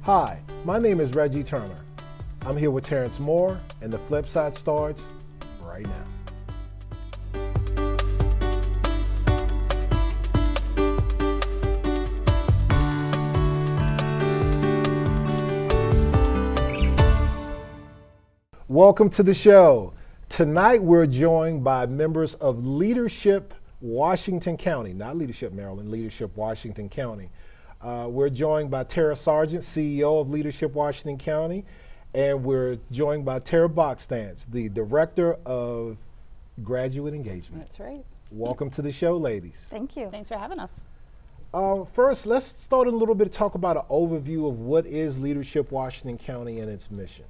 Hi, my name is Reggie Turner. I'm here with Terrence Moore, and the FlipSide starts right now. Welcome to the show. Tonight we're joined by members of Leadership Washington County, not Leadership Maryland, Leadership Washington County. We're joined by Tara Sargent, CEO of Leadership Washington County, and we're joined by Tara Bockstanz, the Director of Graduate Engagement. That's right. Welcome to the show, ladies. Thank you. Thanks for having us. First, let's start a little bit to talk about an overview of what is Leadership Washington County and its mission.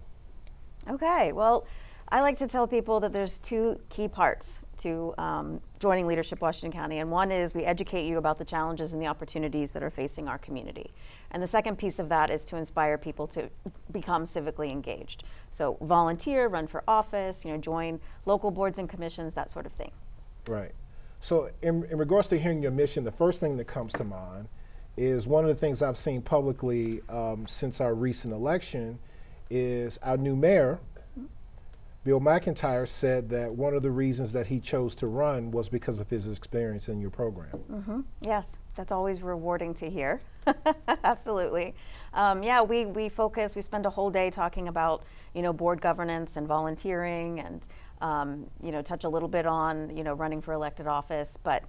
Okay, well, I like to tell people that there's two key parts to joining Leadership Washington County, and one is we educate you about the challenges and the opportunities that are facing our community. And the second piece of that is to inspire people to become civically engaged. So volunteer, run for office, join local boards and commissions, that sort of thing. Right. So in regards to hearing your mission, the first thing that comes to mind is one of the things I've seen publicly since our recent election is our new mayor, Bill McIntyre, said that one of the reasons that he chose to run was because of his experience in your program. Mm-hmm. Yes, that's always rewarding to hear. Absolutely. We focus, we spend a whole day talking about, board governance and volunteering and, touch a little bit on, running for elected office. But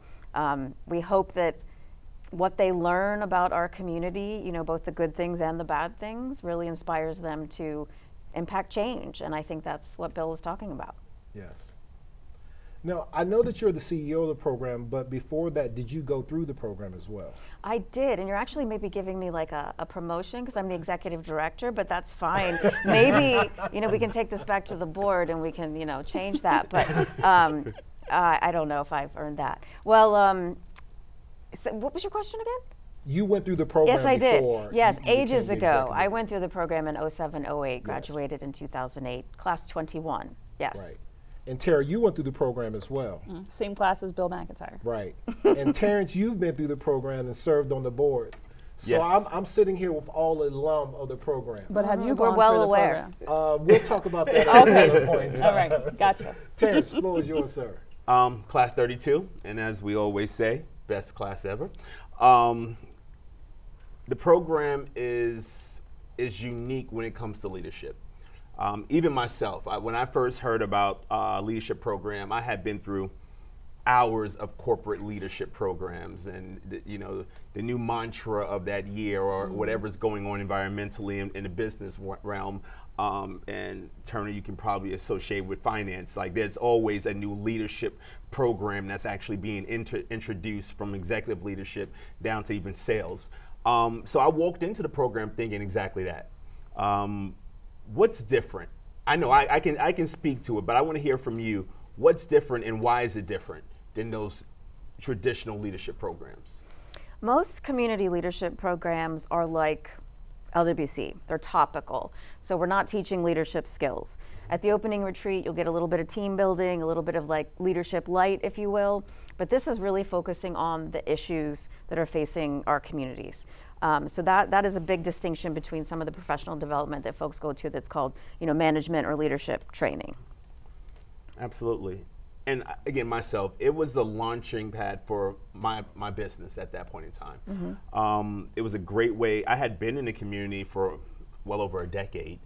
we hope that what they learn about our community, both the good things and the bad things, really inspires them to impact change. And I think that's what Bill was talking about. Yes. Now, I know that you're the CEO of the program, but before that, did you go through the program as well? I did, and you're actually maybe giving me like a promotion because I'm the executive director, but that's fine. Maybe, we can take this back to the board and we can, change that. But I don't know if I've earned that. Well, so what was your question again? You went through the program before. Yes, I did. Yes, ages ago. I Executive. went through the program in 07, 08, graduated in 2008, class 21, yes. Right. And Tara, you went through the program as well. Same class as Bill McIntyre. Right. And Terrence, you've been through the program and served on the board. So Yes. I'm sitting here with all alum of the program. But have you We're gone well through the aware. program? We'll talk about that at another point in time. All right, gotcha. Terrence, the floor is yours, sir. Class 32, and as we always say, best class ever. The program is unique when it comes to leadership. Even myself, when I first heard about leadership program, I had been through hours of corporate leadership programs, and the new mantra of that year, or whatever's going on environmentally in the business realm. And Turner, you can probably associate with finance. Like, there's always a new leadership program that's actually being introduced, from executive leadership down to even sales. So I walked into the program thinking exactly that. What's different? I know I can speak to it, but I want to hear from you. What's different, and why is it different than those traditional leadership programs? Most community leadership programs are like LWC. They're topical. So we're not teaching leadership skills. At the opening retreat, you'll get a little bit of team building, a little bit of like leadership light, if you will. But this is really focusing on the issues that are facing our communities. So that is a big distinction between some of the professional development that folks go to that's called, management or leadership training. Absolutely. And again, myself, it was the launching pad for my business at that point in time. It was a great way. I had been in the community for well over a decade,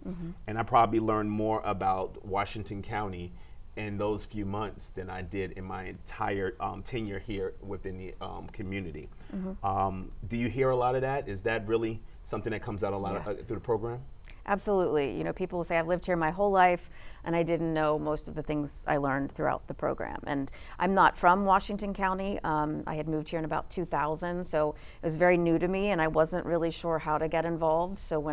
and I probably learned more about Washington County in those few months than I did in my entire tenure here within the community. Do you hear a lot of that? Is that really something that comes out a lot through the program? Absolutely. People will say, I've lived here my whole life, and I didn't know most of the things I learned throughout the program. And I'm not from Washington County. I had moved here in about 2000, so it was very new to me, and I wasn't really sure how to get involved. So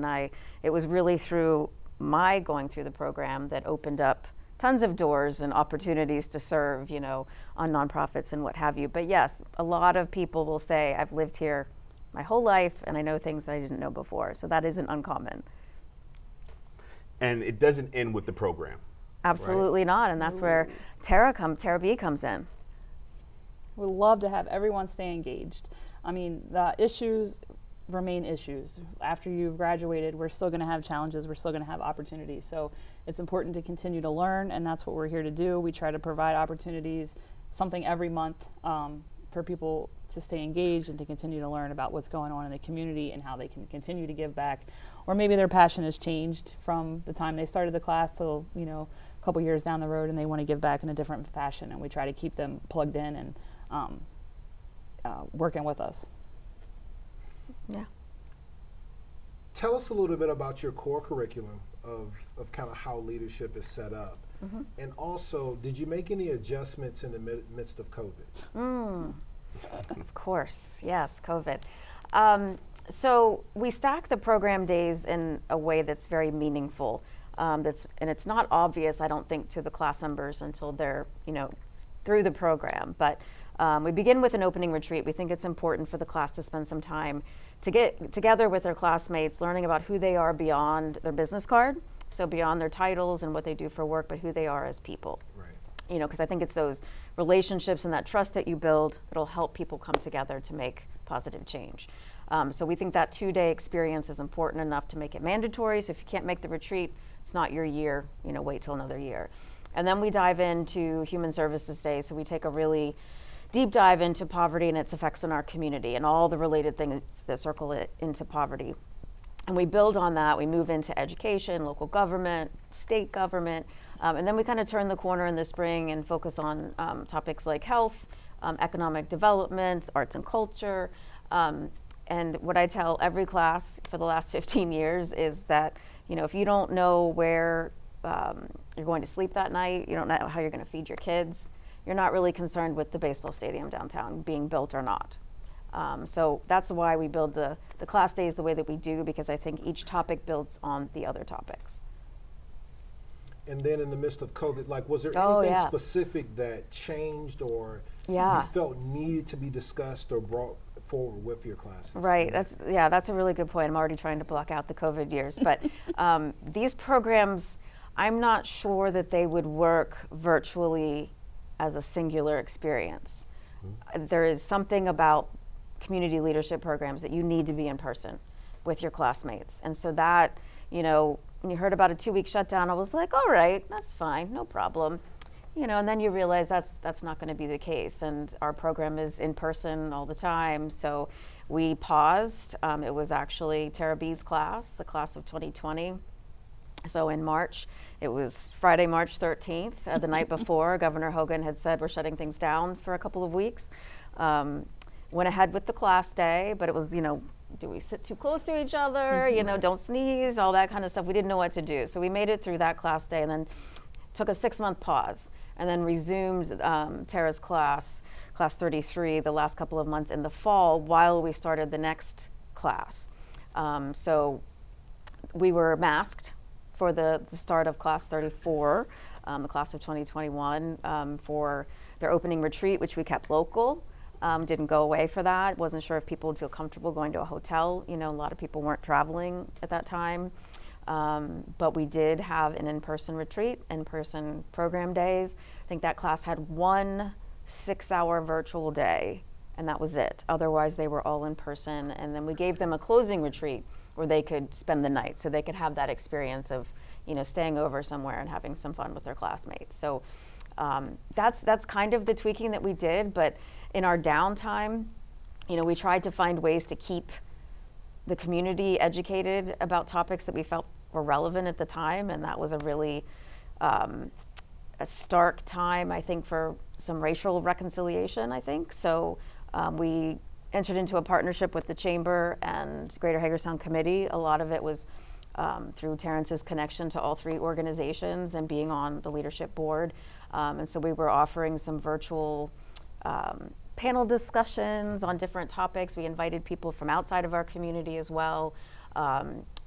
it was really through my going through the program that opened up tons of doors and opportunities to serve, on nonprofits and what have you. But yes, a lot of people will say, I've lived here my whole life, and I know things that I didn't know before. So that isn't uncommon. And it doesn't end with the program. Absolutely not, and that's where Tara B comes in. We'd love to have everyone stay engaged. I mean, the issues remain issues. After you've graduated, we're still going to have challenges, we're still going to have opportunities. So it's important to continue to learn, and that's what we're here to do. We try to provide opportunities, something every month, for people to stay engaged and to continue to learn about what's going on in the community and how they can continue to give back. Or maybe their passion has changed from the time they started the class till, a couple years down the road, and they want to give back in a different fashion, and we try to keep them plugged in and working with us. Yeah. Tell us a little bit about your core curriculum of kind of how leadership is set up. Mm-hmm. And also, did you make any adjustments in the midst of COVID? Of course, yes, COVID. So we stack the program days in a way that's very meaningful. And it's not obvious, I don't think, to the class members until they're, through the program. But we begin with an opening retreat. We think it's important for the class to spend some time to get together with their classmates, learning about who they are beyond their business card. So beyond their titles and what they do for work, but who they are as people. Right. Because I think it's those relationships and that trust that you build that'll help people come together to make positive change. So we think that 2-day experience is important enough to make it mandatory. So if you can't make the retreat, it's not your year, wait till another year. And then we dive into Human Services Day. So we take a really deep dive into poverty and its effects on our community and all the related things that circle it into poverty. And we build on that. We move into education, local government, state government, and then we kind of turn the corner in the spring and focus on topics like health, economic development, arts and culture. And what I tell every class for the last 15 years is that, if you don't know where you're going to sleep that night, you don't know how you're going to feed your kids, you're not really concerned with the baseball stadium downtown being built or not. So that's why we build the class days the way that we do, because I think each topic builds on the other topics. And then in the midst of COVID, was there Oh, anything yeah. specific that changed or Yeah. you felt needed to be discussed or brought forward with your classes? Right. That's a really good point. I'm already trying to block out the COVID years, but these programs, I'm not sure that they would work virtually as a singular experience. There is something about community leadership programs that you need to be in person with your classmates. And so that, when you heard about a 2-week shutdown, I was like, all right, that's fine, no problem. And then you realize that's not going to be the case. And our program is in person all the time. So we paused. It was actually Tara B's class, the class of 2020. So in March, it was Friday, March 13th, the night before, Governor Hogan had said we're shutting things down for a couple of weeks. Went ahead with the class day, but it was, do we sit too close to each other? Don't sneeze, all that kind of stuff. We didn't know what to do. So we made it through that class day and then took a 6-month pause and then resumed Tara's class 33, the last couple of months in the fall while we started the next class. So we were masked for the start of class 34, the class of 2021, for their opening retreat, which we kept local. Didn't go away for that. Wasn't sure if people would feel comfortable going to a hotel. A lot of people weren't traveling at that time. But we did have an in-person retreat, in-person program days. I think that class had 1 6-hour virtual day, and that was it. Otherwise, they were all in person. And then we gave them a closing retreat where they could spend the night, so they could have that experience of, staying over somewhere and having some fun with their classmates. So that's kind of the tweaking that we did. But in our downtime, we tried to find ways to keep the community educated about topics that we felt were relevant at the time, and that was a really a stark time, I think, for some racial reconciliation, I think. So we entered into a partnership with the Chamber and Greater Hagerstown Committee. A lot of it was through Terrence's connection to all 3 organizations and being on the leadership board. And so we were offering some virtual panel discussions on different topics. We invited people from outside of our community as well.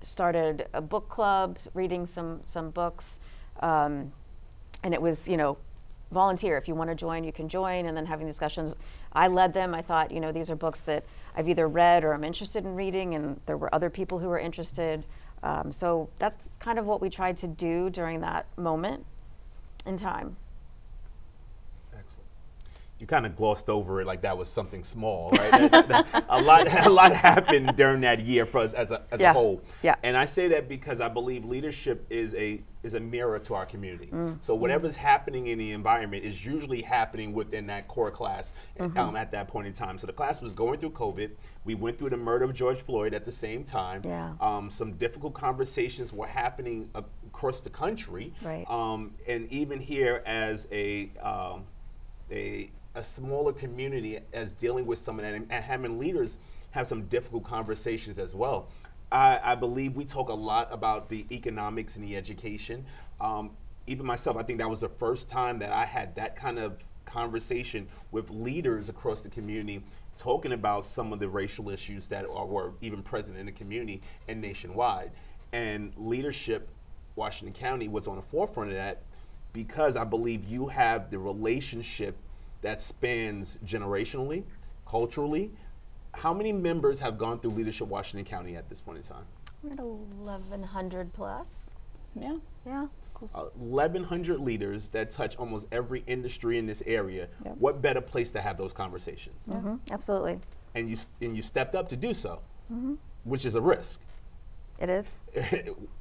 Started a book club, reading some books. And it was, volunteer. If you want to join, you can join, and then having discussions. I led them. I thought, these are books that I've either read or I'm interested in reading, and there were other people who were interested. So that's kind of what we tried to do during that moment in time. Excellent. you kind of glossed over it like that was something small, right? A lot happened during that year for us as a whole. Yeah. And I say that because I believe leadership is a mirror to our community. So whatever's happening in the environment is usually happening within that core class at that point in time. So the class was going through COVID. We went through the murder of George Floyd at the same time. Yeah. Some difficult conversations were happening across the country. Right. And even here as a smaller community, as dealing with some of that and having leaders have some difficult conversations as well. I believe we talk a lot about the economics and the education. Even myself, I think that was the first time that I had that kind of conversation with leaders across the community, talking about some of the racial issues that were even present in the community and nationwide. And leadership, Washington County, was on the forefront of that because I believe you have the relationship that spans generationally, culturally. How many members have gone through Leadership Washington County at this point in time? We're at 1,100 plus. Yeah. Yeah. 1,100 leaders that touch almost every industry in this area. Yep. What better place to have those conversations? Mm-hmm. Absolutely. And you stepped up to do so, which is a risk. It is.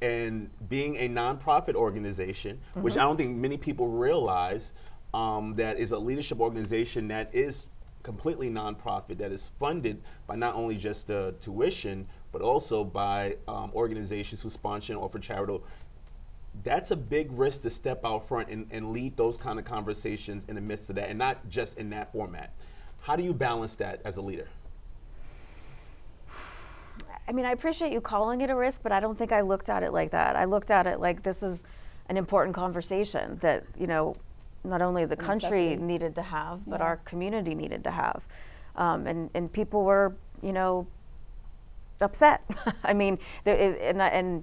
And being a nonprofit organization, which I don't think many people realize, that is a leadership organization that is completely nonprofit, that is funded by not only just the tuition, but also by organizations who sponsor and offer charitable. That's a big risk to step out front and lead those kind of conversations in the midst of that, and not just in that format. How do you balance that as a leader? I mean, I appreciate you calling it a risk, but I don't think I looked at it like that. I looked at it like this was an important conversation that, not only the country necessity. needed to have, but Yeah. our community needed to have. And people were, upset. I mean, there is, and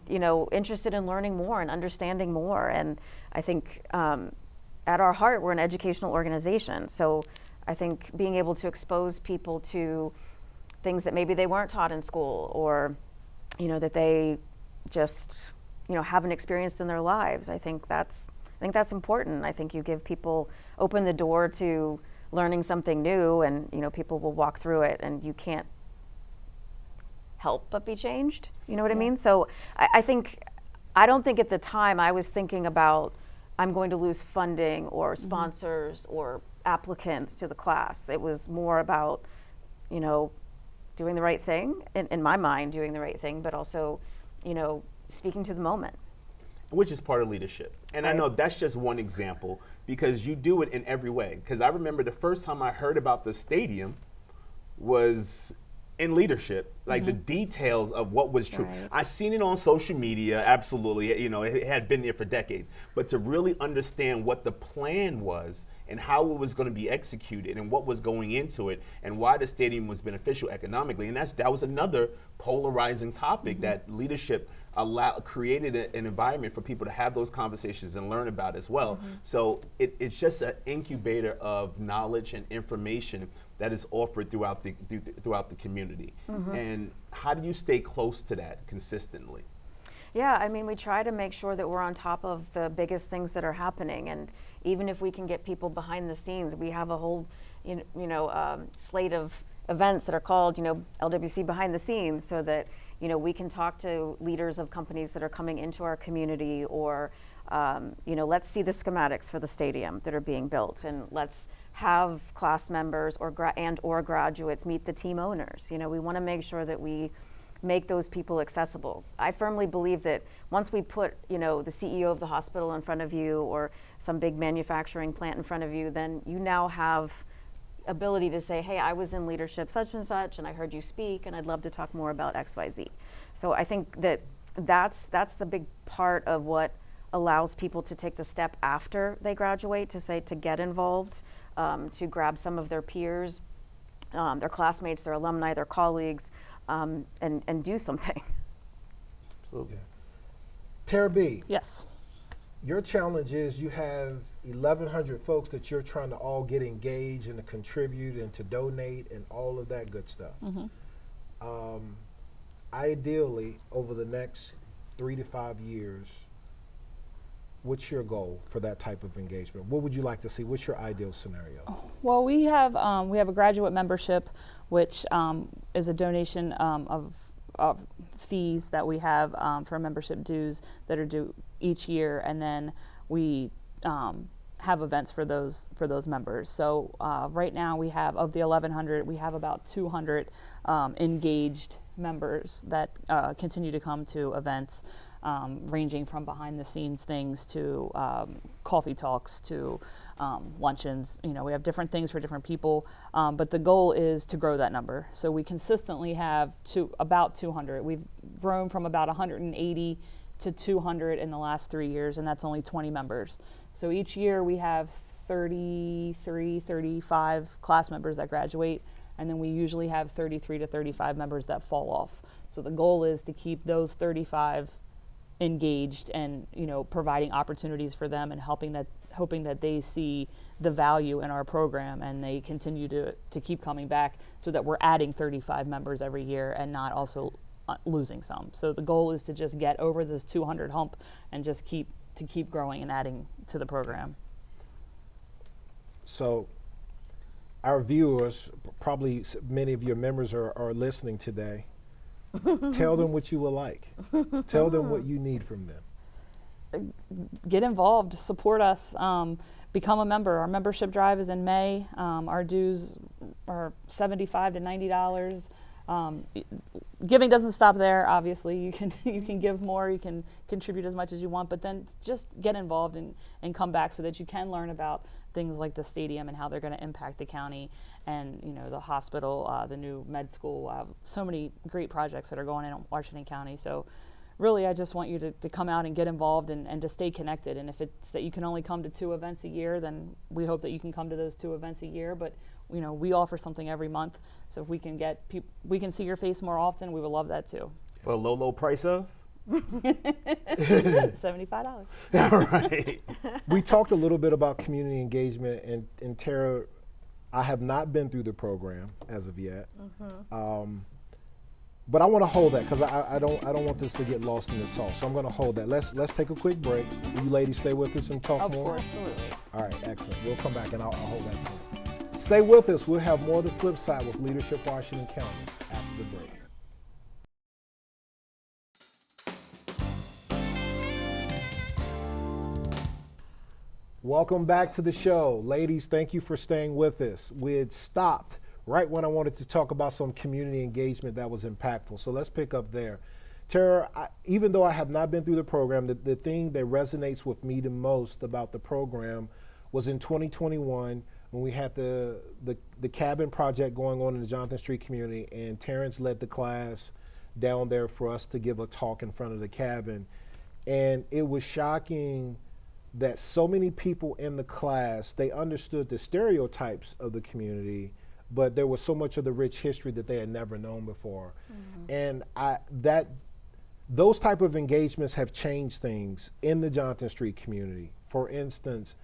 interested in learning more and understanding more. And I think at our heart, we're an educational organization. So I think being able to expose people to things that maybe they weren't taught in school, or, that they just, haven't experienced in their lives. I think that's important. I think you give people, open the door to learning something new, and people will walk through it, and you can't help but be changed. You know what I mean? So I don't think at the time I was thinking about I'm going to lose funding or sponsors or applicants to the class. It was more about, doing the right thing, in my mind, doing the right thing, but also, speaking to the moment. Which is part of leadership. And I know that's just one example, because you do it in every way. Because I remember the first time I heard about the stadium was in leadership, like the details of what was true. Right. I seen it on social media, absolutely, it had been there for decades. But to really understand what the plan was and how it was going to be executed and what was going into it and why the stadium was beneficial economically. And that was another polarizing topic that leadership created an environment for people to have those conversations and learn about as well. So it's just an incubator of knowledge and information that is offered throughout the community. And how do you stay close to that consistently? Yeah, I mean, we try to make sure that we're on top of the biggest things that are happening, and even if we can get people behind the scenes, we have a whole, slate of events that are called, LWC behind the scenes, so that we can talk to leaders of companies that are coming into our community, or let's see the schematics for the stadium that are being built, and let's have class members or graduates meet the team owners. We want to make sure that we make those people accessible. I firmly believe that once we put, the CEO of the hospital in front of you, or some big manufacturing plant in front of you, then you now have ability to say, hey, I was in leadership such and such, and I heard you speak, and I'd love to talk more about XYZ. So I think that's the big part of what allows people to take the step after they graduate, to get involved, to grab some of their peers, their classmates, their alumni, their colleagues, and do something. Absolutely. Tara B., Yes. your challenge is you have 1,100 folks that you're trying to all get engaged and to contribute and to donate and all of that good stuff. Ideally, over the next 3 to 5 years, what's your goal for that type of engagement? What would you like to see? What's your ideal scenario? Well, we have a graduate membership, which is a donation of fees that we have for membership dues that are due each year, and then we have events for those members. So right now we have, of the 1,100, we have about 200 engaged members that continue to come to events, ranging from behind the scenes things to coffee talks to luncheons. You know, we have different things for different people, but the goal is to grow that number. So we consistently have about 200. We've grown from about 180 to 200 in the last 3 years, and that's only 20 members. So each year we have 33, 35 class members that graduate, and then we usually have 33 to 35 members that fall off. So the goal is to keep those 35 engaged and, you know, providing opportunities for them and hoping that they see the value in our program and they continue to keep coming back, so that we're adding 35 members every year and not also losing some. So the goal is to just get over this 200 hump and just keep growing and adding to the program. So our viewers, probably many of your members are listening today. Tell them what you would like. Tell them what you need from them. Get involved, support us, become a member. Our membership drive is in May. Our dues are $75 to $90. Giving doesn't stop there. Obviously, you can give more, you can contribute as much as you want, but then just get involved and come back so that you can learn about things like the stadium and how they're going to impact the county, and, you know, the hospital, the new med school. So many great projects that are going in Washington County. So really, I just want you to come out and get involved and to stay connected. And if it's that you can only come to 2 events a year, then we hope that you can come to those 2 events a year. But, you know, we offer something every month. So if we can get we can see your face more often, we would love that too. For a low price of? $75. All right. We talked a little bit about community engagement, and Tara, I have not been through the program as of yet. But I want to hold that because I don't want this to get lost in the sauce. So I'm going to hold that. Let's take a quick break. Will you ladies stay with us and talk more? Of course, absolutely. All right, excellent. We'll come back and I'll hold that point. Stay with us. We'll have more of the flip side with Leadership Washington County after the break. Welcome back to the show. Ladies, thank you for staying with us. We had stopped right when I wanted to talk about some community engagement that was impactful. So let's pick up there. Tara, even though I have not been through the program, the thing that resonates with me the most about the program was in 2021 when we had the cabin project going on in the Jonathan Street community, and Terrence led the class down there for us to give a talk in front of the cabin. And it was shocking that so many people in the class, they understood the stereotypes of the community, but there was so much of the rich history that they had never known before. And those type of engagements have changed things in the Jonathan Street community. For instance,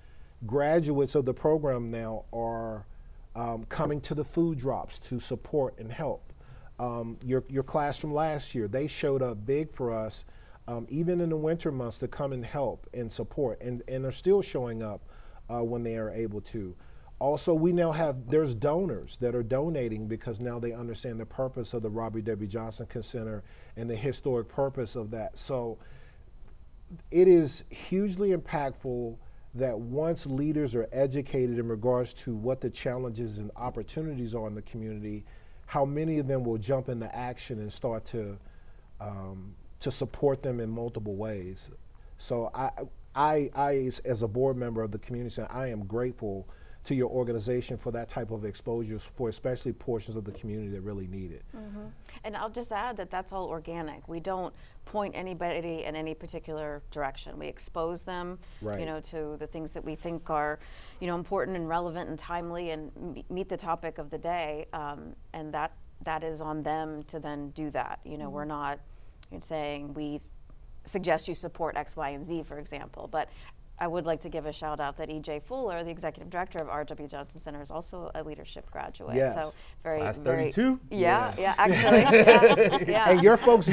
graduates of the program now are coming to the food drops to support and help. Your class from last year, they showed up big for us, even in the winter months, to come and help and support, and are still showing up when they are able to. Also, we now there's donors that are donating because now they understand the purpose of the Robert W. Johnson Center and the historic purpose of that. So it is hugely impactful that once leaders are educated in regards to what the challenges and opportunities are in the community, how many of them will jump into action and start to support them in multiple ways. So I as a board member of the community center, I am grateful to your organization for that type of exposure for especially portions of the community that really need it. And I'll just add that that's all organic. We don't point anybody in any particular direction. We expose them, Right. you know, to the things that we think are, you know, important and relevant and timely, and meet the topic of the day. And that is on them to then do that. You know, we're not saying we suggest you support X, Y, and Z, for example, but I would like to give a shout out that E.J. Fuller, the executive director of R.W. Johnson Center, is also a leadership graduate. Yes. So very, Class very. 32? Yeah, actually. Yeah. And your folks,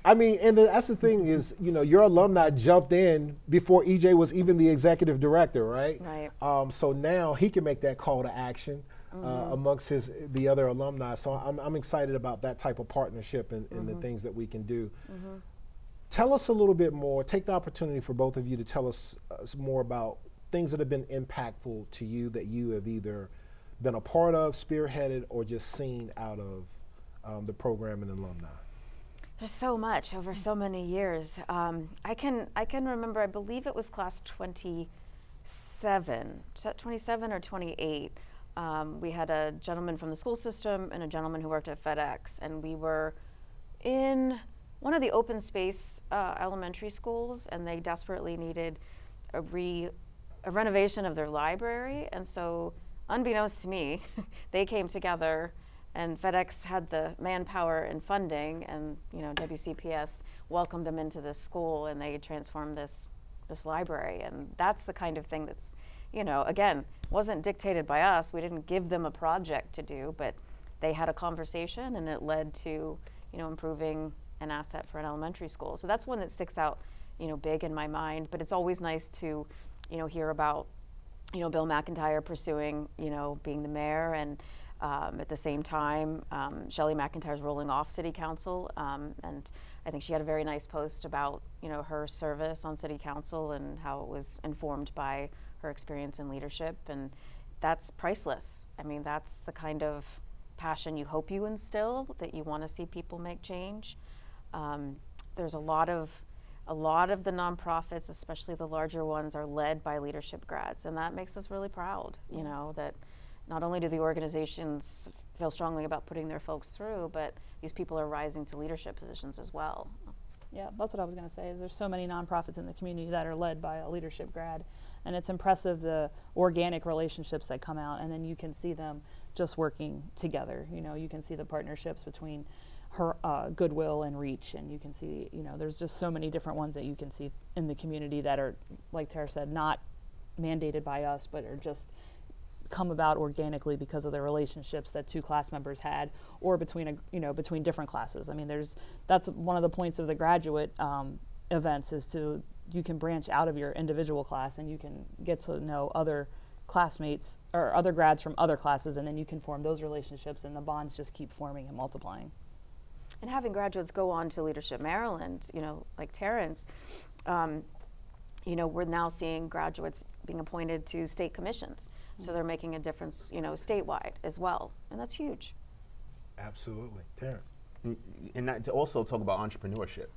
I mean, and that's the thing is, your alumni jumped in before EJ was even the executive director, right? Right. So now he can make that call to action amongst the other alumni. So I'm excited about that type of partnership and the things that we can do. Tell us a little bit more. Take the opportunity for both of you to tell us more about things that have been impactful to you that you have either been a part of, spearheaded, or just seen out of the program and alumni. There's so much over so many years. I can remember, I believe it was class 27 or 28. We had a gentleman from the school system and a gentleman who worked at FedEx, and we were in one of the open space elementary schools, and they desperately needed a renovation of their library. And so, unbeknownst to me, they came together, and FedEx had the manpower and funding, and WCPS welcomed them into this school, and they transformed this library. And that's the kind of thing that's, again, wasn't dictated by us. We didn't give them a project to do, but they had a conversation, and it led to improving an asset for an elementary school. So that's one that sticks out, big in my mind. But it's always nice to, hear about, Bill McIntyre pursuing, being the mayor, and at the same time, Shelley McIntyre's rolling off city council. And I think she had a very nice post about, her service on city council and how it was informed by her experience in leadership. And that's priceless. I mean, that's the kind of passion you hope you instill, that you want to see people make change. There's a lot of the nonprofits, especially the larger ones, are led by leadership grads, and that makes us really proud. That not only do the organizations feel strongly about putting their folks through, but these people are rising to leadership positions as well. Yeah, that's what I was going to say. Is there's so many nonprofits in the community that are led by a leadership grad, and it's impressive the organic relationships that come out, and then you can see them just working together. You can see the partnerships between her Goodwill and Reach, and you can see, there's just so many different ones that you can see in the community that are, like Tara said, not mandated by us, but are just come about organically because of the relationships that two class members had, or between between different classes. I mean, that's one of the points of the graduate events, is you can branch out of your individual class and you can get to know other classmates or other grads from other classes, and then you can form those relationships, and the bonds just keep forming and multiplying. And having graduates go on to Leadership Maryland, like Terrence, we're now seeing graduates being appointed to state commissions. So they're making a difference, statewide as well. And that's huge. Absolutely. Terrence. And to also talk about entrepreneurship.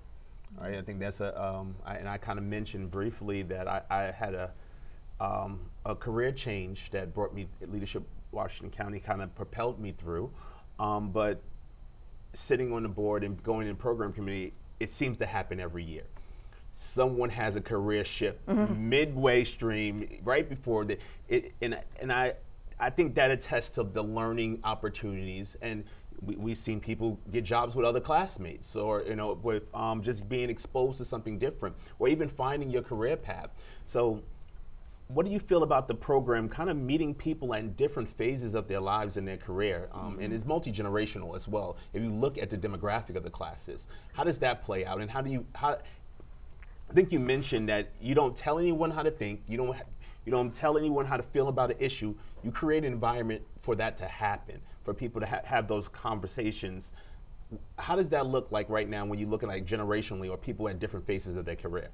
Right? I think that's and I kind of mentioned briefly that I had a career change that brought me Leadership Washington County, kind of propelled me through. But sitting on the board and going in program committee, it seems to happen every year. Someone has a career shift midway stream, right before and I think that attests to the learning opportunities, and we've seen people get jobs with other classmates, or with just being exposed to something different, or even finding your career path. So what do you feel about the program kind of meeting people at different phases of their lives and their career? And it's multi-generational as well. If you look at the demographic of the classes, how does that play out? And I think you mentioned that you don't tell anyone how to think, you don't tell anyone how to feel about an issue. You create an environment for that to happen, for people to have those conversations. How does that look like right now when you look at generationally, or people at different phases of their career?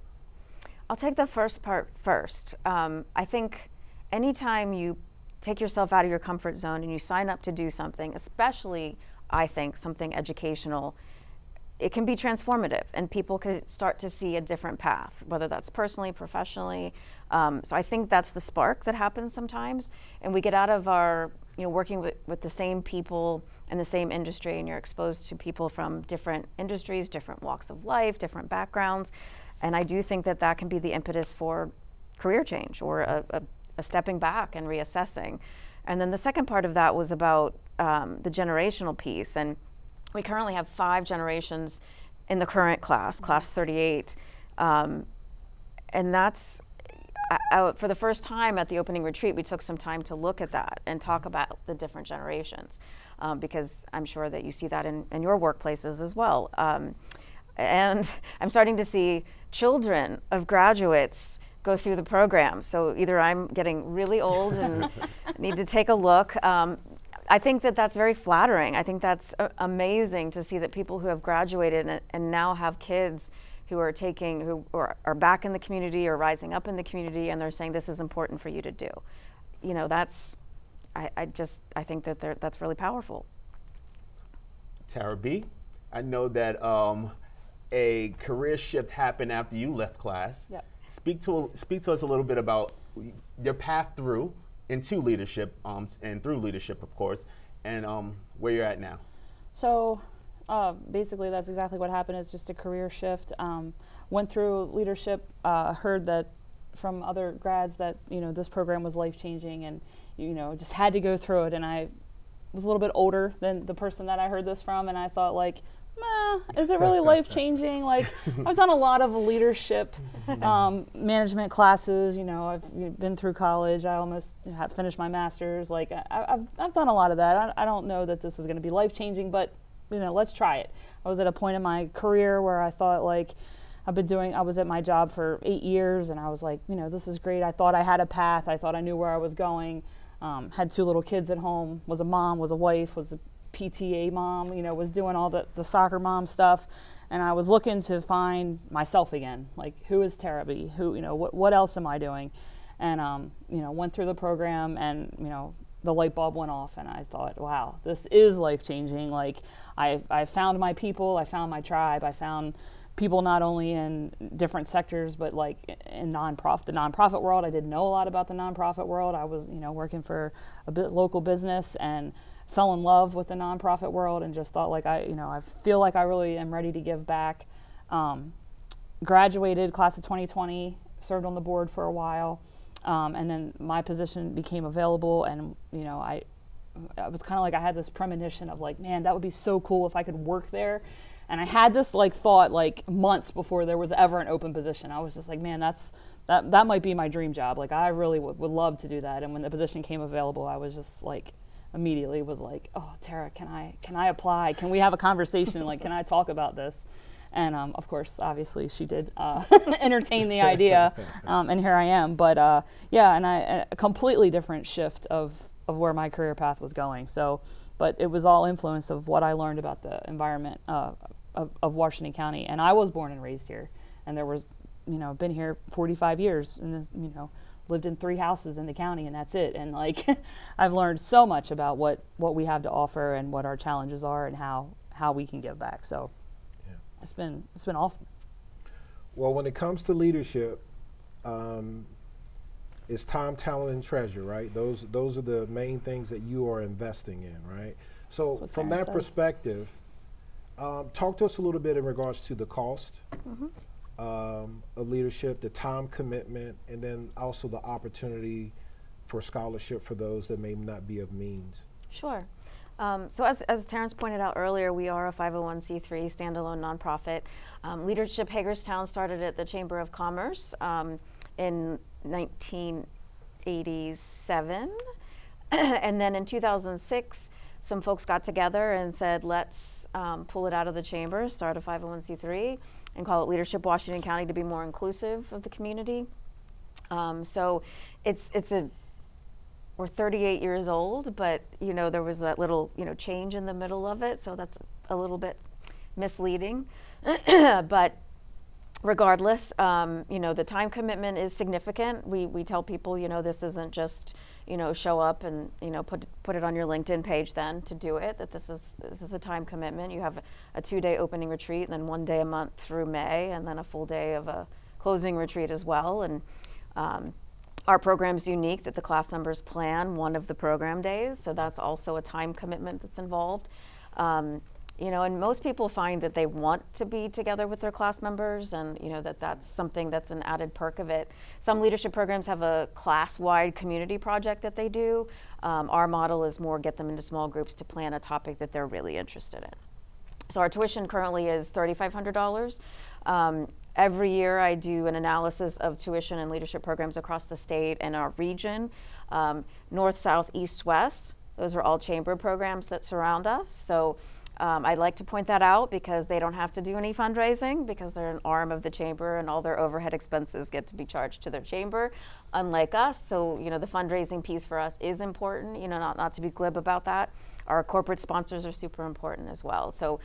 I'll take the first part first. I think anytime you take yourself out of your comfort zone and you sign up to do something, especially, I think, something educational, it can be transformative, and people can start to see a different path, whether that's personally, professionally. So I think that's the spark that happens sometimes, and we get out of our, working with the same people in the same industry, and you're exposed to people from different industries, different walks of life, different backgrounds. And I do think that can be the impetus for career change, or a stepping back and reassessing. And then the second part of that was about the generational piece. And we currently have 5 generations in the current class 38. And for the first time at the opening retreat, we took some time to look at that and talk about the different generations, because I'm sure that you see that in your workplaces as well. And I'm starting to see children of graduates go through the program. So either I'm getting really old and need to take a look. I think that that's very flattering. I think that's amazing to see that people who have graduated and now have kids who are back in the community or rising up in the community, and they're saying this is important for you to do. You know, I think that that's really powerful. Tara B., I know that a career shift happened after you left class. Yep. Speak to us a little bit about your path through into leadership, and through leadership, of course, and where you're at now. So basically that's exactly what happened. It's just a career shift. Went through leadership, heard that from other grads that, you know, this program was life-changing, and, you know, just had to go through it. And I was a little bit older than the person that I heard this from, and I thought, like, is it really life-changing? Like, I've done a lot of leadership management classes. You know, I've been through college. I almost have finished my master's. Like, I've done a lot of that. I don't know that this is going to be life-changing, but, you know, let's try it. I was at a point in my career where I thought, like, I was at my job for 8 years, and I was like, you know, this is great. I thought I had a path. I thought I knew where I was going. Had 2 little kids at home, was a mom, was a wife, was a PTA mom, you know, was doing all the soccer mom stuff. And I was looking to find myself again. Like, who is Tara B? Who, you know, what else am I doing? And, you know, went through the program, and, you know, the light bulb went off, and I thought, wow, this is life-changing. Like, I found my people, I found my tribe, I found people not only in different sectors, but like in the nonprofit world. I didn't know a lot about the nonprofit world. I was, you know, working for a local business, and fell in love with the nonprofit world, and just thought, like, I feel like I really am ready to give back. Graduated class of 2020, served on the board for a while, and then my position became available, and, you know, I was kind of like, I had this premonition of, like, man, that would be so cool if I could work there. And I had this, like, thought, like, months before there was ever an open position. I was just like, man, that might be my dream job. Like, I really would love to do that. And when the position came available, I was just like, immediately was like, oh, Tara, can I apply? Can we have a conversation? Like, can I talk about this? And of course, obviously, she did entertain the idea, and here I am. But yeah, and a completely different shift of where my career path was going. So, but it was all influence of what I learned about the environment of Washington County. And I was born and raised here, and there was, you know, been here 45 years, and, you know, lived in 3 houses in the county, and that's it. And, like, I've learned so much about what we have to offer and what our challenges are, and how we can give back. So yeah. It's been awesome. Well, when it comes to leadership, it's time, talent, and treasure, right? Those are the main things that you are investing in, right? So from that perspective, talk to us a little bit in regards to the cost of leadership, the time commitment, and then also the opportunity for scholarship for those that may not be of means. Sure. So as Terrence pointed out earlier, we are a 501c3 standalone nonprofit. Leadership Hagerstown started at the Chamber of Commerce in 1987. And then in 2006, some folks got together and said, let's pull it out of the chamber, start a 501c3, and call it Leadership Washington County to be more inclusive of the community. So we're 38 years old, but, you know, there was that little, you know, change in the middle of it, so that's a little bit misleading. But regardless, you know, the time commitment is significant. We tell people, you know, this isn't just, you know, show up and, you know, put it on your LinkedIn page then to do it, that this is a time commitment. You have a 2-day opening retreat, and then 1 day a month through May, and then a full day of a closing retreat as well. And our program's unique that the class members plan one of the program days, so that's also a time commitment that's involved. You know, and most people find that they want to be together with their class members, and, you know, that's something that's an added perk of it. Some leadership programs have a class-wide community project that they do. Our model is more get them into small groups to plan a topic that they're really interested in. So our tuition currently is $3,500. Every year I do an analysis of tuition and leadership programs across the state and our region, north, south, east, west. Those are all chamber programs that surround us. So I'd like to point that out because they don't have to do any fundraising because they're an arm of the chamber and all their overhead expenses get to be charged to their chamber, unlike us. So, the fundraising piece for us is important, not to be glib about that. Our corporate sponsors are super important as well. So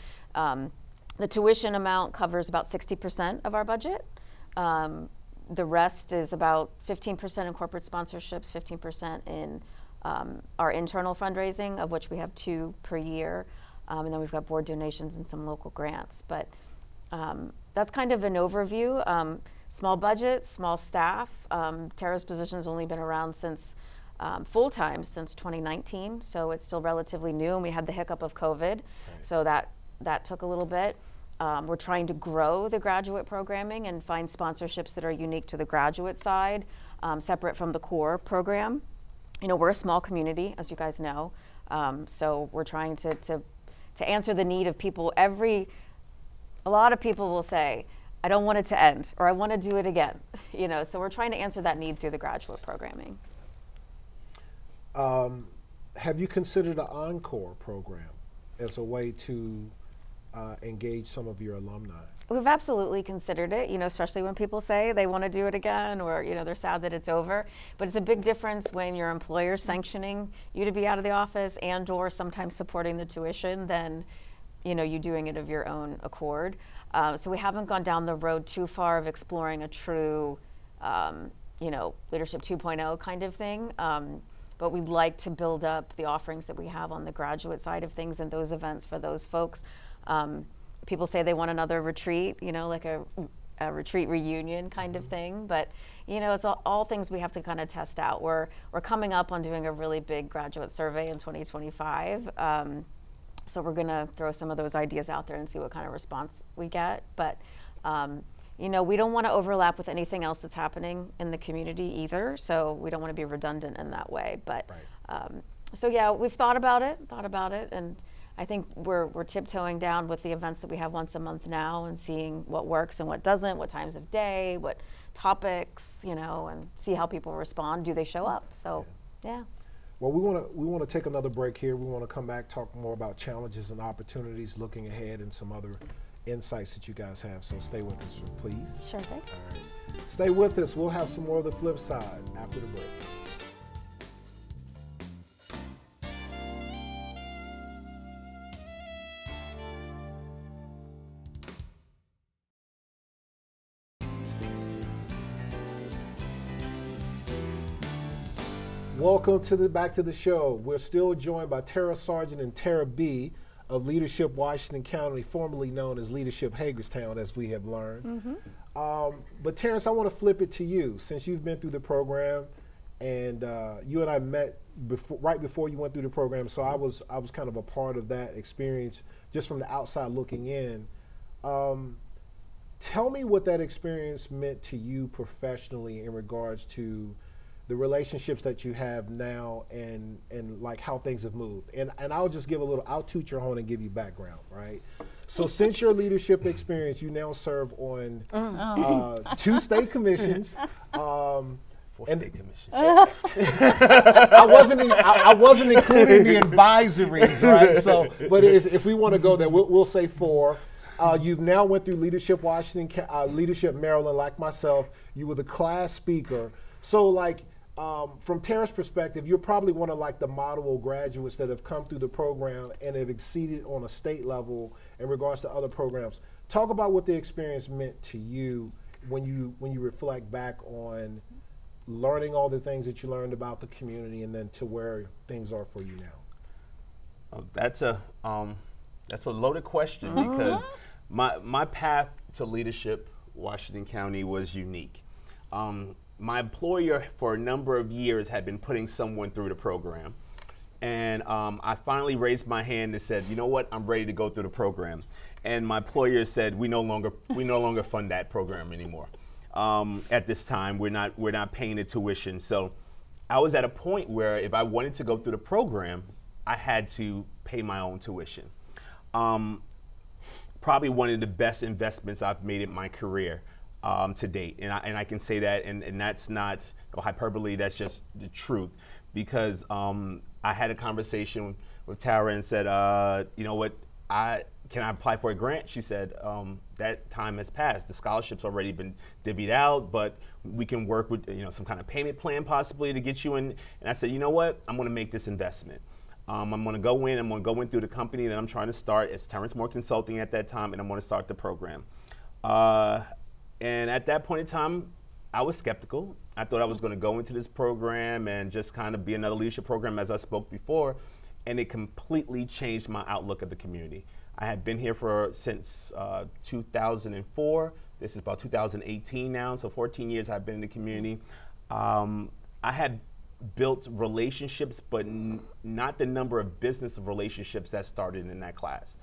the tuition amount covers about 60% of our budget. The rest is about 15% in corporate sponsorships, 15% in our internal fundraising, of which we have 2 per year. And then we've got board donations and some local grants. But that's kind of an overview. Small budget, small staff. Tara's position has only been around since full-time since 2019, so it's still relatively new, and we had the hiccup of COVID, right. So that took a little bit. We're trying to grow the graduate programming and find sponsorships that are unique to the graduate side, separate from the core program. We're a small community, as you guys know, so we're trying to answer the need of people. A lot of people will say, I don't want it to end, or I want to do it again. So we're trying to answer that need through the graduate programming. Have you considered an encore program as a way to engage some of your alumni? We've absolutely considered it, especially when people say they want to do it again or, they're sad that it's over. But it's a big difference when your employer's sanctioning you to be out of the office and or sometimes supporting the tuition than, you doing it of your own accord. So we haven't gone down the road too far of exploring a true, Leadership 2.0 kind of thing. But we'd like to build up the offerings that we have on the graduate side of things and those events for those folks. People say they want another retreat, like a retreat reunion kind of thing. But, it's all things we have to kind of test out. We're coming up on doing a really big graduate survey in 2025. So we're going to throw some of those ideas out there and see what kind of response we get. But, we don't want to overlap with anything else that's happening in the community either. So we don't want to be redundant in that way. But so yeah, we've thought about it, and I think we're tiptoeing down with the events that we have once a month now and seeing what works and what doesn't, what times of day, what topics, and see how people respond. Do they show up? So yeah. Well, we want to take another break here. We want to come back, talk more about challenges and opportunities, looking ahead, and some other insights that you guys have. So stay with us, please. Sure thing. All right. Stay with us. We'll have some more of the flip side after the break. Welcome back to the show. We're still joined by Tara Sargent and Tara B. of Leadership Washington County, formerly known as Leadership Hagerstown, as we have learned. Mm-hmm. But Terrence, I want to flip it to you, since you've been through the program, and you and I met right before you went through the program, so I was kind of a part of that experience, just from the outside looking in. Tell me what that experience meant to you professionally in regards to the relationships that you have now and like how things have moved. And I'll just give I'll toot your horn and give you background, right? So since your leadership experience, you now serve on 2 state commissions. 4 state commissions. I wasn't including the advisories, right? So, but if we want to go there, we'll say 4. You've now went through Leadership Washington, Leadership Maryland, like myself. You were the class speaker. So like, from Tara's perspective, you're probably one of like the model graduates that have come through the program and have exceeded on a state level in regards to other programs. Talk about what the experience meant to you when you reflect back on learning all the things that you learned about the community and then to where things are for you now. That's a loaded question because my path to leadership Washington County was unique. My employer for a number of years had been putting someone through the program. And I finally raised my hand and said, you know what, I'm ready to go through the program. And my employer said, we no longer fund that program anymore. At this time, we're not paying the tuition. So I was at a point where if I wanted to go through the program, I had to pay my own tuition. Probably one of the best investments I've made in my career. to date. And I can say that, and that's not a hyperbole, that's just the truth. Because I had a conversation with Tara and said, you know what, can I apply for a grant? She said, that time has passed. The scholarship's already been divvied out, but we can work with some kind of payment plan possibly to get you in. And I said, you know what, I'm gonna make this investment. I'm gonna go in through the company that I'm trying to start. It's Terrence Moore Consulting at that time, and I'm gonna start the program. And at that point in time, I was skeptical. I thought I was gonna go into this program and just kind of be another leadership program, as I spoke before, and it completely changed my outlook of the community. I had been here since 2004. This is about 2018 now, so 14 years I've been in the community. I had built relationships, but not the number of business relationships that started in that class.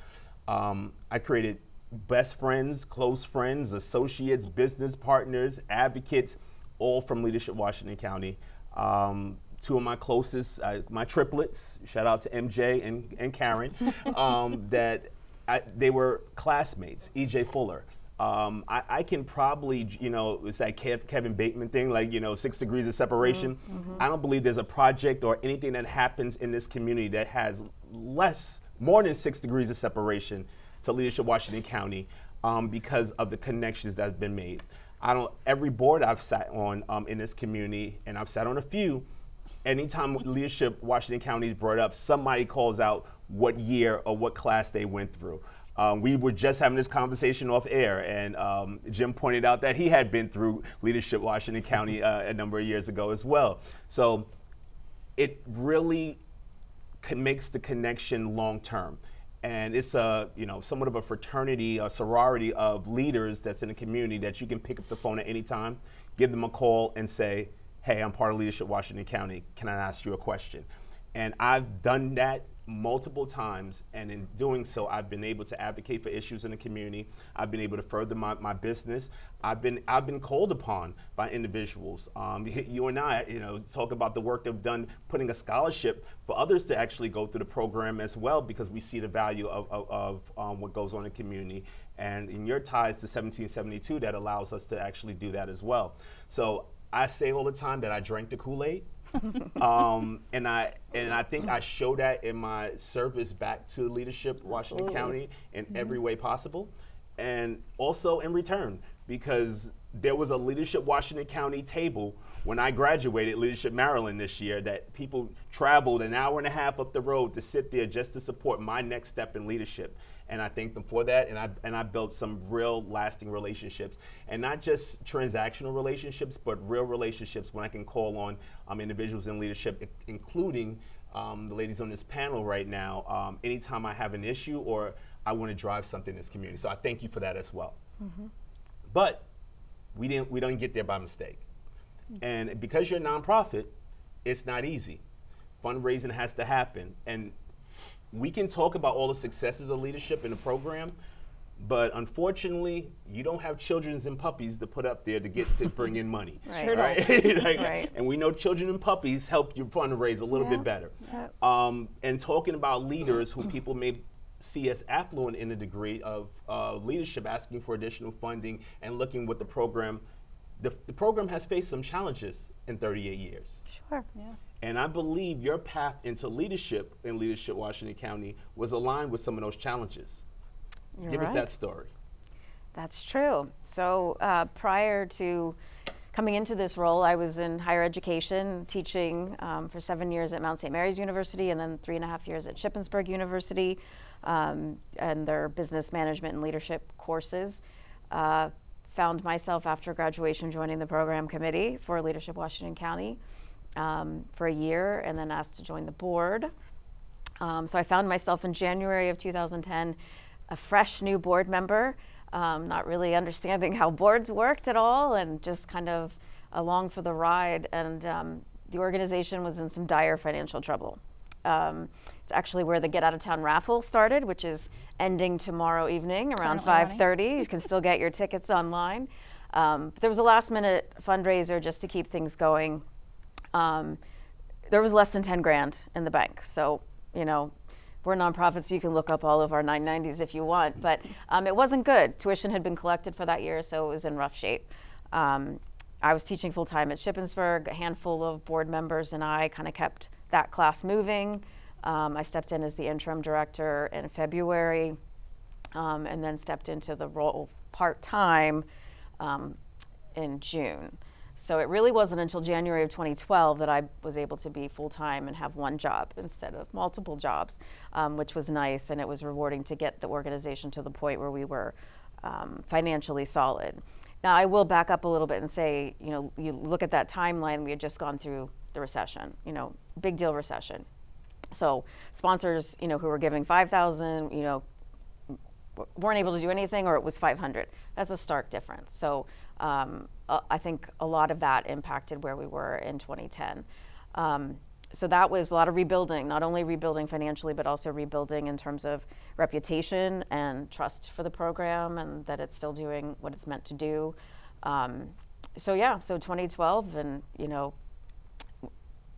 I created best friends, close friends, associates, business partners, advocates, all from Leadership Washington County. Two of my closest, my triplets, shout out to MJ and Karen, they were classmates, EJ Fuller. I can probably, it's that Kevin Bateman thing, like, 6 degrees of separation. I don't believe there's a project or anything that happens in this community that has more than 6 degrees of separation to Leadership Washington County because of the connections that's been made. Every board I've sat on in this community, and I've sat on a few, anytime Leadership Washington County is brought up, somebody calls out what year or what class they went through. We were just having this conversation off air, and Jim pointed out that he had been through Leadership Washington County a number of years ago as well. So it really makes the connection long term. And it's somewhat of a fraternity, a sorority of leaders that's in the community that you can pick up the phone at any time, give them a call and say, hey, I'm part of Leadership Washington County, can I ask you a question? And I've done that multiple times, and in doing so, I've been able to advocate for issues in the community. I've been able to further my business. I've been called upon by individuals. You and I, talk about the work they've done, putting a scholarship for others to actually go through the program as well, because we see the value of what goes on in the community. And in your ties to 1772, that allows us to actually do that as well. So I say all the time that I drank the Kool-Aid. And I think I show that in my service back to Leadership Washington County in every way possible, and also in return, because there was a Leadership Washington County table when I graduated Leadership Maryland this year that people traveled an hour and a half up the road to sit there just to support my next step in leadership. And I thank them for that, and I built some real lasting relationships, and not just transactional relationships, but real relationships when I can call on individuals in leadership, including the ladies on this panel right now, anytime I have an issue or I want to drive something in this community. So I thank you for that as well. But we don't get there by mistake. And because you're a nonprofit, it's not easy. Fundraising has to happen. And we can talk about all the successes of leadership in the program, but unfortunately, you don't have children and puppies to put up there to bring in money. Right. Sure Right. Right? And we know children and puppies help you fundraise a little bit better. And talking about leaders who people may see as affluent in a degree of leadership, asking for additional funding and looking what the program has faced some challenges in 38 years. Sure. Yeah. And I believe your path into leadership in Leadership Washington County was aligned with some of those challenges. Give us that story. That's true. So prior to coming into this role, I was in higher education, teaching for 7 years at Mount St. Mary's University, and then 3.5 years at Shippensburg University, and their business management and leadership courses. Found myself after graduation joining the program committee for Leadership Washington County for a year, and then asked to join the board. So I found myself in January of 2010, a fresh new board member, not really understanding how boards worked at all, and just kind of along for the ride. And the organization was in some dire financial trouble. It's actually where the Get Out of Town raffle started, which is ending tomorrow evening around 5:30. You can still get your tickets online. There was a last minute fundraiser just to keep things going. There was less than 10 grand in the bank. So, we're nonprofits. You can look up all of our 990s if you want, but it wasn't good. Tuition had been collected for that year, so it was in rough shape. I was teaching full time at Shippensburg. A handful of board members and I kind of kept that class moving. I stepped in as the interim director in February, and then stepped into the role part-time in June. So it really wasn't until January of 2012 that I was able to be full-time and have one job instead of multiple jobs, which was nice, and it was rewarding to get the organization to the point where we were financially solid. Now, I will back up a little bit and say, you know, you look at that timeline, we had just gone through the recession, you know, big deal recession. So sponsors, you know, who were giving $5,000, you know, weren't able to do anything, or it was $500. That's a stark difference. So I think a lot of that impacted where we were in 2010. So that was a lot of rebuilding, not only rebuilding financially, but also rebuilding in terms of reputation and trust for the program, and that it's still doing what it's meant to do. So 2012, and you know,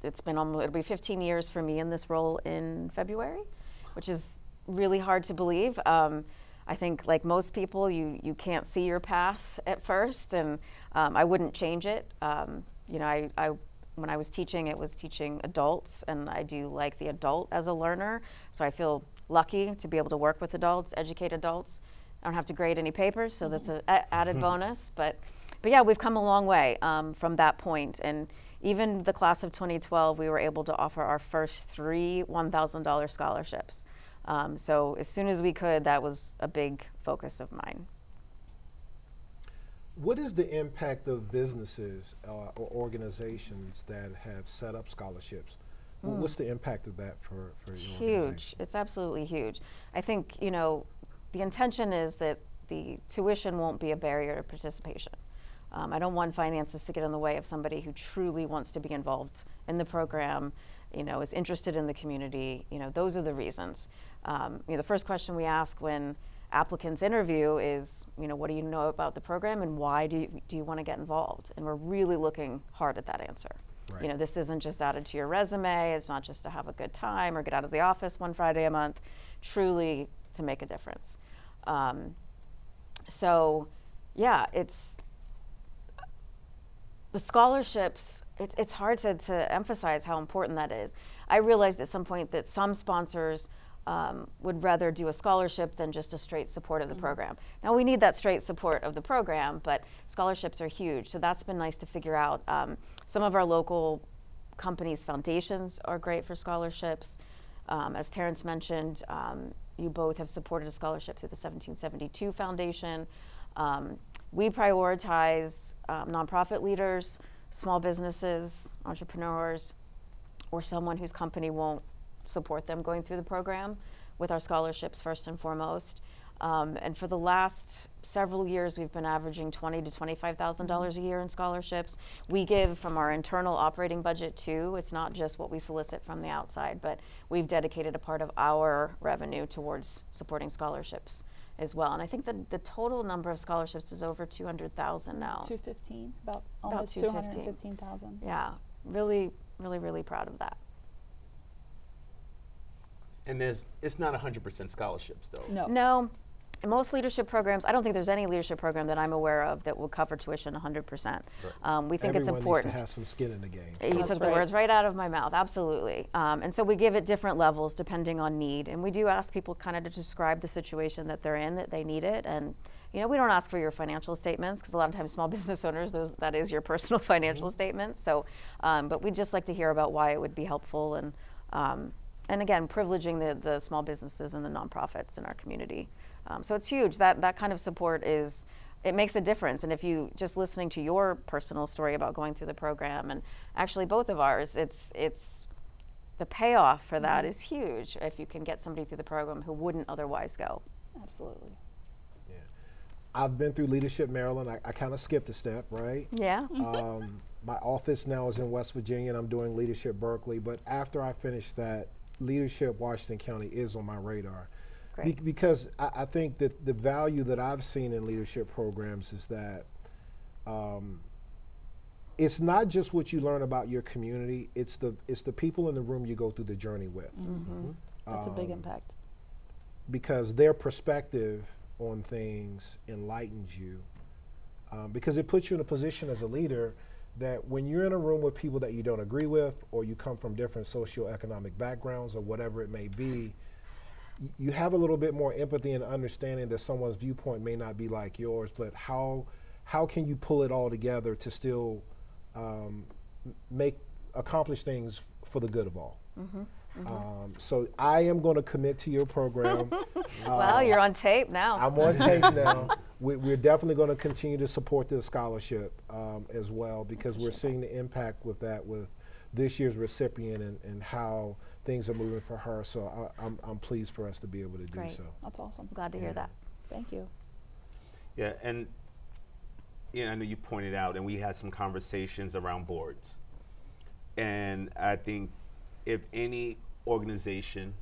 it'll be 15 years for me in this role in February, which is really hard to believe. I think, like most people, you can't see your path at first, and I wouldn't change it. You know, when I was teaching, it was teaching adults, and I do like the adult as a learner, so I feel lucky to be able to work with adults, educate adults. I don't have to grade any papers, so that's an added bonus. But yeah, we've come a long way from that point, and even the class of 2012, we were able to offer our first 3 $1,000 scholarships. So as soon as we could, that was a big focus of mine. What is the impact of businesses or organizations that have set up scholarships? What's the impact of that for your organization? Huge. It's absolutely huge. I think, you know, the intention is that the tuition won't be a barrier to participation. I don't want finances to get in the way of somebody who truly wants to be involved in the program, you know, is interested in the community. You know, those are the reasons. You know, the first question we ask when applicants interview is, you know, what do you know about the program, and why do you want to get involved? And we're really looking hard at that answer. Right. You know, this isn't just added to your resume. It's not just to have a good time or get out of the office one Friday a month. Truly to make a difference. So, yeah, it's the scholarships. It's hard to emphasize how important that is. I realized at some point that some sponsors would rather do a scholarship than just a straight support of the program. Now, we need that straight support of the program, but scholarships are huge. So that's been nice to figure out. Some of our local companies' foundations are great for scholarships. As Terrence mentioned, you both have supported a scholarship through the 1772 Foundation. We prioritize nonprofit leaders, small businesses, entrepreneurs, or someone whose company won't support them going through the program with our scholarships first and foremost. And for the last several years, we've been averaging $20,000 to $25,000 a year in scholarships. We give from our internal operating budget too. It's not just what we solicit from the outside, but we've dedicated a part of our revenue towards supporting scholarships as well. And I think the total number of scholarships is over 200,000 now. 215, about almost 215. 215,000. Yeah, really, really, really proud of that. And it's not 100% scholarships, though. No. In most leadership programs, I don't think there's any leadership program that I'm aware of that will cover tuition 100%. Right. We think it's important. Everyone needs to have some skin in the game. You took the words right out of my mouth, absolutely. And so we give it different levels depending on need. And we do ask people kind of to describe the situation that they're in, that they need it. And, you know, we don't ask for your financial statements because a lot of times small business owners, that is your personal financial statements. So, but we'd just like to hear about why it would be helpful, and again, privileging the small businesses and the nonprofits in our community. So it's huge. That kind of support it makes a difference. And if you just listening to your personal story about going through the program, and actually both of ours, it's the payoff for that is huge if you can get somebody through the program who wouldn't otherwise go. Absolutely. Yeah. I've been through Leadership Maryland. I kind of skipped a step, right? Yeah. My office now is in West Virginia, and I'm doing Leadership Berkeley. But after I finish that, Leadership Washington County is on my radar. Because I think that the value that I've seen in leadership programs is that it's not just what you learn about your community, it's the people in the room you go through the journey with. That's a big impact. because their perspective on things enlightens you. Because it puts you in a position as a leader that when you're in a room with people that you don't agree with, or you come from different socioeconomic backgrounds or whatever it may be, you have a little bit more empathy and understanding that someone's viewpoint may not be like yours, but how can you pull it all together to still accomplish things for the good of all? So I am going to commit to your program. Well, you're on tape now. I'm on tape now. We're definitely going to continue to support this scholarship as well, because we're seeing the impact with that, with this year's recipient and how things are moving for her. So I'm pleased for us to be able to do Great. so. That's awesome. Glad to hear that. Thank you. Yeah, and I know you pointed out, and we had some conversations around boards. And I think if any organization,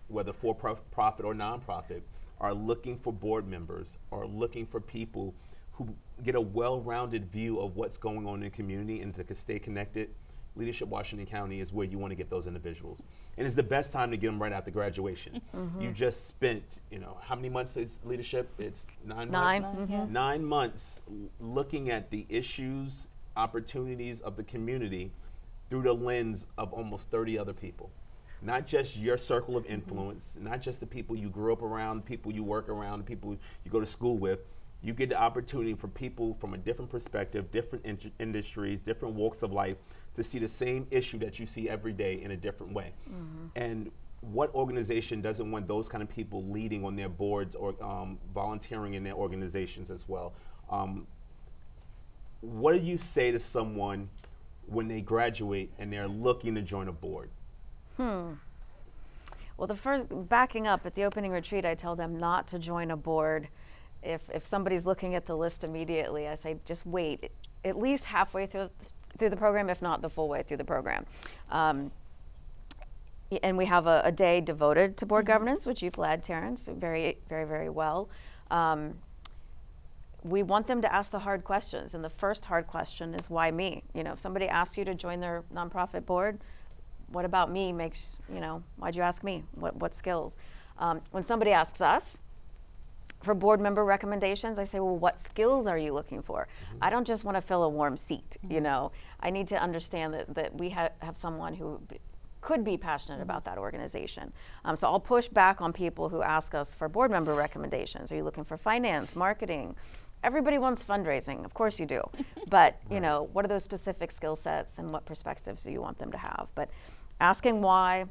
whether for-profit or nonprofit, are looking for board members or looking for people who get a well-rounded view of what's going on in the community and to stay connected, Leadership Washington County is where you want to get those individuals. And it's the best time to get them right after graduation. You just spent, how many months is leadership? It's 9 months? 9. 9 months looking at the issues, opportunities of the community through the lens of almost 30 other people. Not just your circle of influence, not just the people you grew up around, people you work around, people you go to school with. You get the opportunity for people from a different perspective, different industries, different walks of life, to see the same issue that you see every day in a different way. And what organization doesn't want those kind of people leading on their boards or volunteering in their organizations as well? What do you say to someone when they graduate and they're looking to join a board? Well, backing up at the opening retreat, I tell them not to join a board. If somebody's looking at the list immediately, I say just wait at least halfway through the program, if not the full way through the program. And we have a day devoted to board governance, which you've led, Terrence, very, very, very well. We want them to ask the hard questions, and the first hard question is, why me? If somebody asks you to join their nonprofit board, what about me makes, why'd you ask me? What skills? When somebody asks us for board member recommendations, I say, well, what skills are you looking for? I don't just want to fill a warm seat, I need to understand that we have someone who could be passionate about that organization. So I'll push back on people who ask us for board member recommendations. Are you looking for finance, marketing? Everybody wants fundraising, of course you do. But what are those specific skill sets and what perspectives do you want them to have? But asking why,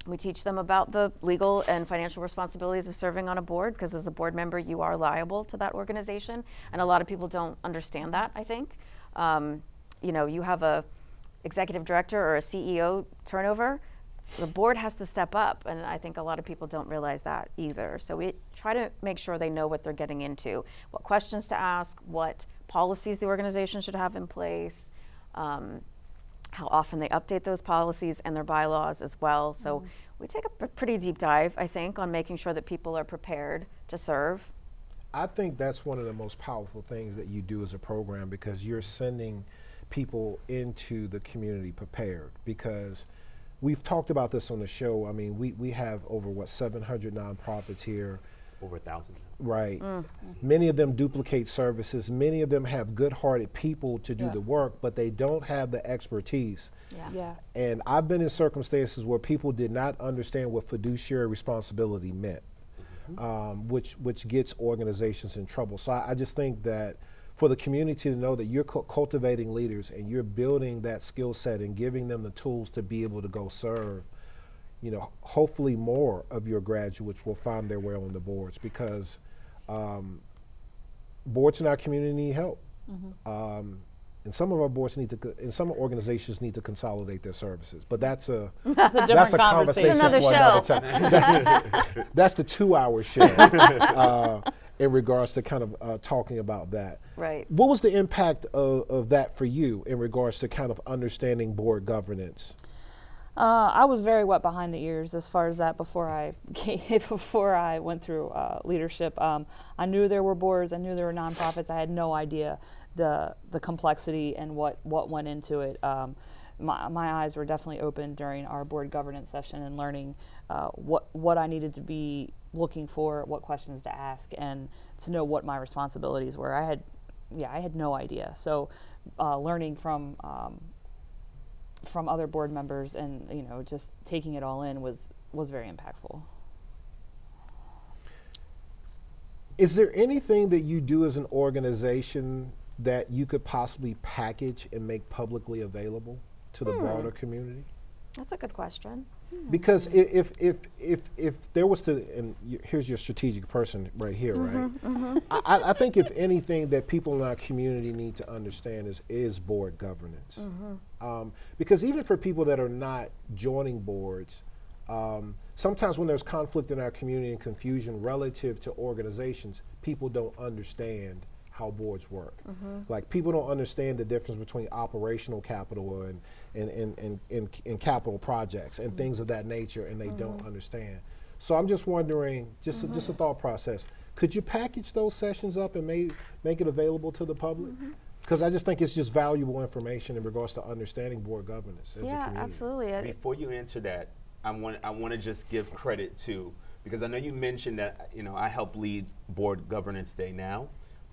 we teach them about the legal and financial responsibilities of serving on a board, because as a board member, you are liable to that organization. And a lot of people don't understand that, I think. You have a executive director or a CEO turnover, the board has to step up, and I think a lot of people don't realize that either. So we try to make sure they know what they're getting into, what questions to ask, what policies the organization should have in place, how often they update those policies and their bylaws as well. So we take a pretty deep dive, I think, on making sure that people are prepared to serve. I think that's one of the most powerful things that you do as a program, because you're sending people into the community prepared. Because we've talked about this on the show. I mean, we have over 700 nonprofits here. Over 1,000. Right. Many of them duplicate services. Many of them have good-hearted people to do the work, but they don't have the expertise. Yeah. And I've been in circumstances where people did not understand what fiduciary responsibility meant, which gets organizations in trouble. So I just think that for the community to know that you're cultivating leaders and you're building that skill set and giving them the tools to be able to go serve, hopefully more of your graduates will find their way on the boards, because boards in our community need help. And some of our boards and some organizations need to consolidate their services. But that's a conversation It's another for show. another time. That's the 2-hour show in regards to kind of talking about that. Right. What was the impact of that for you in regards to kind of understanding board governance? I was very wet behind the ears as far as that before I went through leadership. I knew there were boards, I knew there were nonprofits. I had no idea the complexity and what went into it. my eyes were definitely open during our board governance session and learning what I needed to be looking for, what questions to ask, and to know what my responsibilities were. I had no idea. So learning from other board members and just taking it all in was very impactful. Is there anything that you do as an organization that you could possibly package and make publicly available to the broader community? That's a good question. Because if there was to, and here's your strategic person right here, right? I think if anything that people in our community need to understand is board governance. Because even for people that are not joining boards, sometimes when there's conflict in our community and confusion relative to organizations, people don't understand how boards work. Like, people don't understand the difference between operational capital and capital projects and things of that nature, and they don't understand. So I'm just wondering, just a thought process, could you package those sessions up and make it available to the public? Because I just think it's just valuable information in regards to understanding board governance as a Yeah, community. absolutely. Before you answer that, I want to just give credit to, because I know you mentioned that I help lead Board Governance Day now,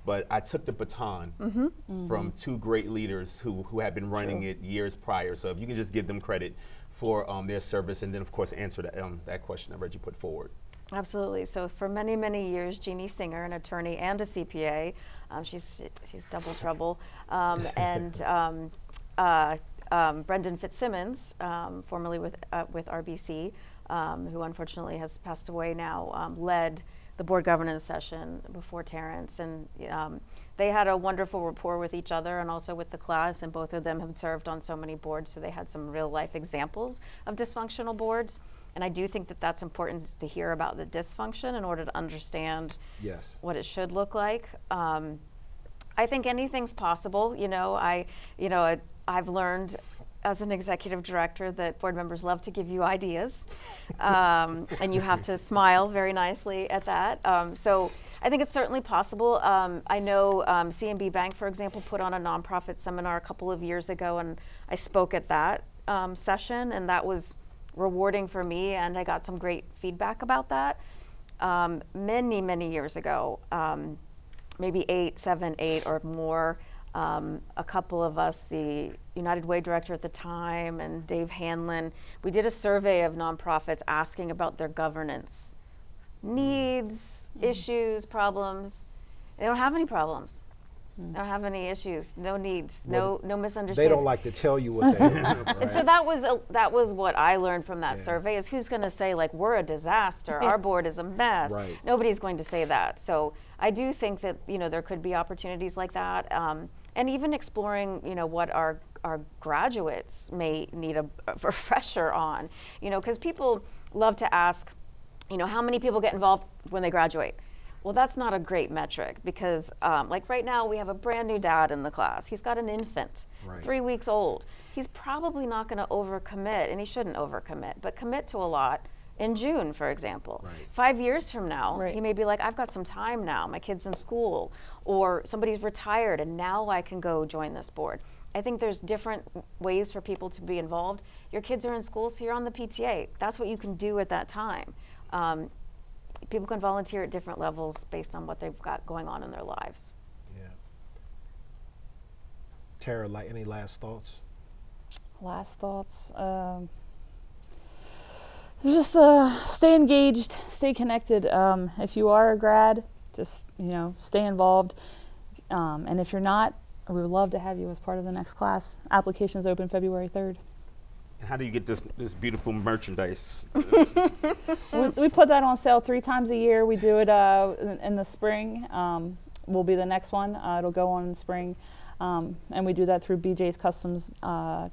but I took the baton from two great leaders who had been running it years prior. So if you can just give them credit for their service, and then of course answer that question that Reggie put forward. Absolutely. So for many, many years, Jeannie Singer, an attorney and a CPA, she's double trouble, and Brendan Fitzsimmons, formerly with RBC, who unfortunately has passed away now, led the board governance session before Terrence, and they had a wonderful rapport with each other and also with the class, and both of them have served on so many boards, so they had some real life examples of dysfunctional boards. And I do think that that's important, to hear about the dysfunction in order to understand what it should look like. I think anything's possible. I've learned as an executive director that board members love to give you ideas, and you have to smile very nicely at that. So I think it's certainly possible. I know CMB Bank, for example, put on a nonprofit seminar a couple of years ago, and I spoke at that session, and that was rewarding for me, and I got some great feedback about that. Many, many years ago, maybe 7, 8 or more, a couple of us, the United Way director at the time and Dave Hanlon, we did a survey of nonprofits asking about their governance needs, issues, problems. They don't have any problems. They don't have any issues, no needs, no misunderstandings. They don't like to tell you what they do. Right? And so that was what I learned from that survey, is who's going to say, like, we're a disaster, our board is a mess. Right. Nobody's going to say that. So I do think that there could be opportunities like that, and even exploring what our graduates may need a refresher on, because people love to ask, how many people get involved when they graduate. Well, that's not a great metric, because like right now we have a brand new dad in the class. He's got an infant, 3 weeks old. He's probably not going to overcommit, and he shouldn't overcommit, but commit to a lot in June, for example. Right. 5 years from now, he may be like, I've got some time now, my kid's in school, or somebody's retired and now I can go join this board. I think there's different ways for people to be involved. Your kids are in school, so you're on the PTA. That's what you can do at that time. People can volunteer at different levels based on what they've got going on in their lives. Yeah. Tara, any last thoughts? Last thoughts? Just stay engaged, stay connected. If you are a grad, just stay involved. And if you're not, we would love to have you as part of the next class. Applications open February 3rd. And how do you get this beautiful merchandise? We put that on sale 3 times a year. We do it in the spring. Will be the next one. It'll go on in spring. And we do that through BJ's Customs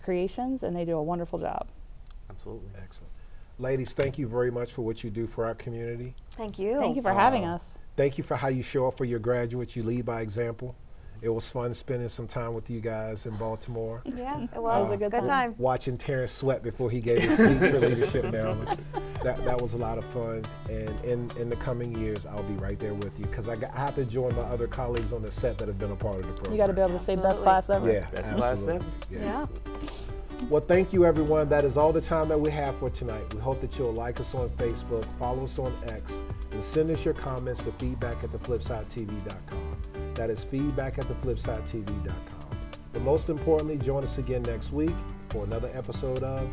Creations, and they do a wonderful job. Absolutely. Excellent. Ladies, thank you very much for what you do for our community. Thank you. Thank you for having us. Thank you for how you show up for your graduates. You lead by example. It was fun spending some time with you guys in Baltimore. Yeah, it was. a good time. Watching Terrence sweat before he gave his speech for Leadership Maryland. That was a lot of fun. And in the coming years, I'll be right there with you, because I have to join my other colleagues on the set that have been a part of the program. You got to be able to say best Absolutely. class ever. Yeah, Best class absolutely. ever. Yeah. Well, thank you, everyone. That is all the time that we have for tonight. We hope that you'll like us on Facebook, follow us on X, and send us your comments to feedback@theflipsidetv.com. That is feedback@theflipsidetv.com. But most importantly, join us again next week for another episode of